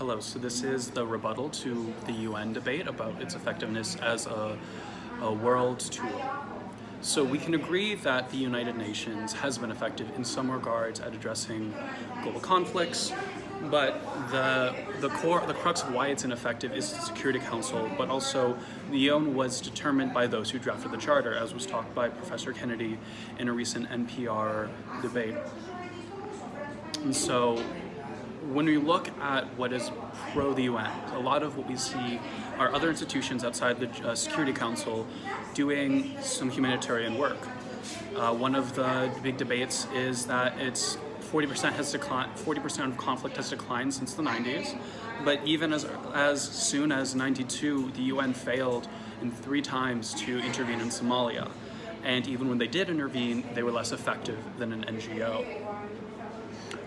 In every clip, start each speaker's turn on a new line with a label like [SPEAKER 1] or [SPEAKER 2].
[SPEAKER 1] Hello, so this is the rebuttal to the UN debate about its effectiveness as a world tool. So we can agree that the United Nations has been effective in some regards at addressing global conflicts, but the crux of why it's ineffective is the Security Council, but also the UN was determined by those who drafted the charter, as was talked by Professor Kennedy in a recent NPR debate. And so when we look at what is pro the UN, a lot of what we see are other institutions outside the Security Council doing some humanitarian work. One of the big debates is that it's 40% has declined. 40% of conflict has declined since the 90s, but even as soon as 92, the UN failed in 3 times to intervene in Somalia, and even when they did intervene, they were less effective than an NGO.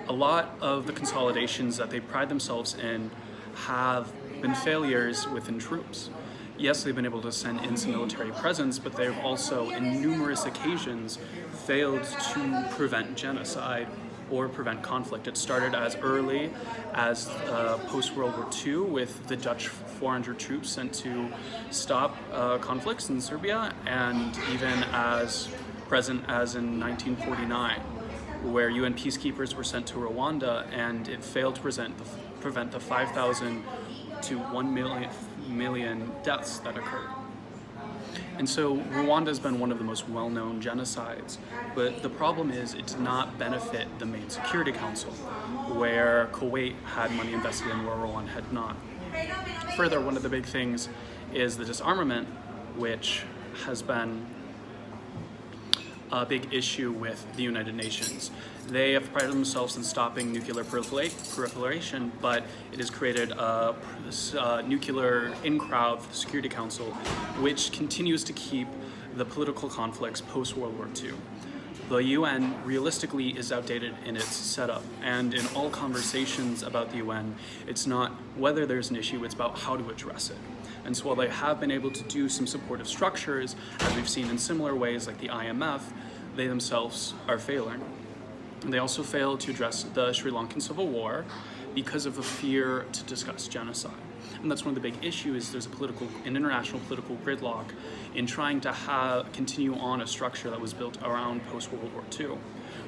[SPEAKER 1] A lot of the consolidations that they pride themselves in have been failures within troops. Yes, they've been able to send in some military presence, but they've also, in numerous occasions, failed to prevent genocide or prevent conflict. It started as early as post-World War II with the Dutch 400 troops sent to stop conflicts in Serbia, and even as present as in 1949. Where UN peacekeepers were sent to Rwanda, and it failed to prevent the 5,000 to 1 million deaths that occurred. And so Rwanda has been one of the most well-known genocides, but the problem is it did not benefit the main Security Council, where Kuwait had money invested in where Rwanda had not. Further, one of the big things is the disarmament, which has been a big issue with the United Nations. They have prided themselves in stopping nuclear proliferation, but it has created a nuclear in-crowd for the Security Council, which continues to keep the political conflicts post-World War II. The UN realistically is outdated in its setup, and in all conversations about the UN, it's not whether there's an issue, it's about how to address it. And so while they have been able to do some supportive structures, as we've seen in similar ways like the IMF, they themselves are failing. And they also failed to address the Sri Lankan Civil War because of a fear to discuss genocide. And that's one of the big issues. There's an international political gridlock in trying to continue on a structure that was built around post-World War II,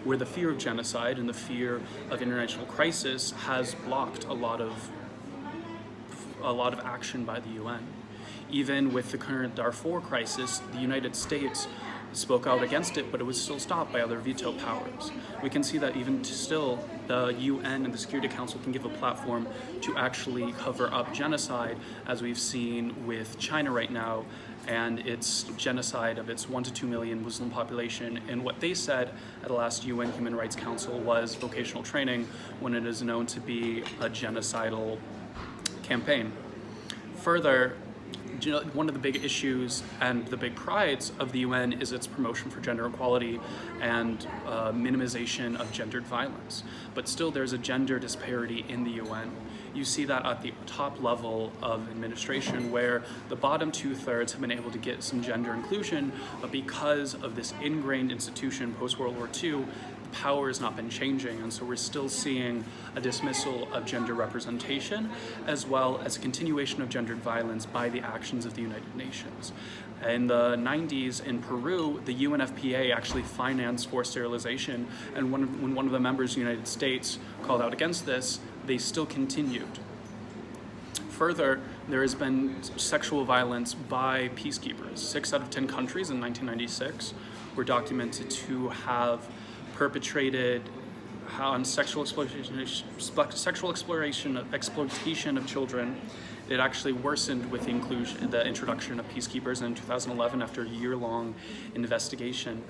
[SPEAKER 1] where the fear of genocide and the fear of international crisis has blocked a lot of action by the UN. Even with the current Darfur crisis, the United States spoke out against it, but it was still stopped by other veto powers. We can see that even still, the UN and the Security Council can give a platform to actually cover up genocide, as we've seen with China right now, and its genocide of its 1 to 2 million Muslim population. And what they said at the last UN Human Rights Council was vocational training, when it is known to be a genocidal campaign. Further, one of the big issues and the big prides of the UN is its promotion for gender equality and minimization of gendered violence. But still, there's a gender disparity in the UN. You see that at the top level of administration, where the bottom 2/3 have been able to get some gender inclusion, but because of this ingrained institution post-World War II, power has not been changing, and so we're still seeing a dismissal of gender representation, as well as a continuation of gendered violence by the actions of the United Nations. In the 90s in Peru, the UNFPA actually financed forced sterilization, and when one of the members of the United States called out against this, they still continued. Further, there has been sexual violence by peacekeepers. 6 out of 10 countries in 1996 were documented to have perpetrated on sexual exploitation of children. It actually worsened with the introduction of peacekeepers in 2011 after a year-long investigation.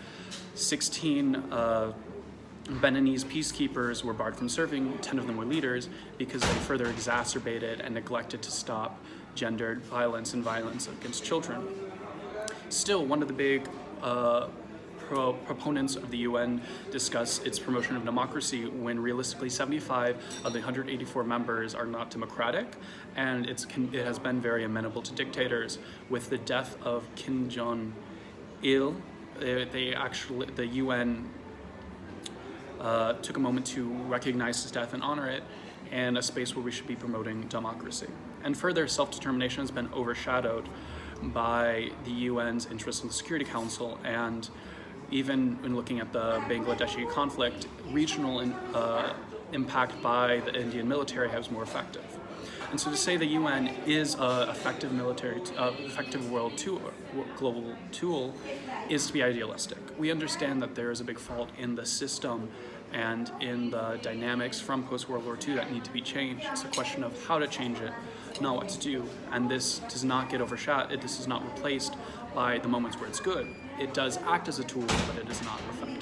[SPEAKER 1] 16 Beninese peacekeepers were barred from serving. 10 of them were leaders because they further exacerbated and neglected to stop gendered violence and violence against children. Still, one of the big proponents of the UN discuss its promotion of democracy, when realistically 75 of the 184 members are not democratic, and it has been very amenable to dictators. With the death of Kim Jong-il, the UN took a moment to recognize his death and honor it, and a space where we should be promoting democracy. And further, self-determination has been overshadowed by the UN's interest in the Security Council, and even when looking at the Bangladeshi conflict, regional impact by the Indian military has more effective. And so to say the UN is an effective effective global tool is to be idealistic. We understand that there is a big fault in the system and in the dynamics from post-World War II that need to be changed. It's a question of how to change it, not what to do. And this does not get overshadowed, this is not replaced by the moments where it's good. It does act as a tool, but it is not effective.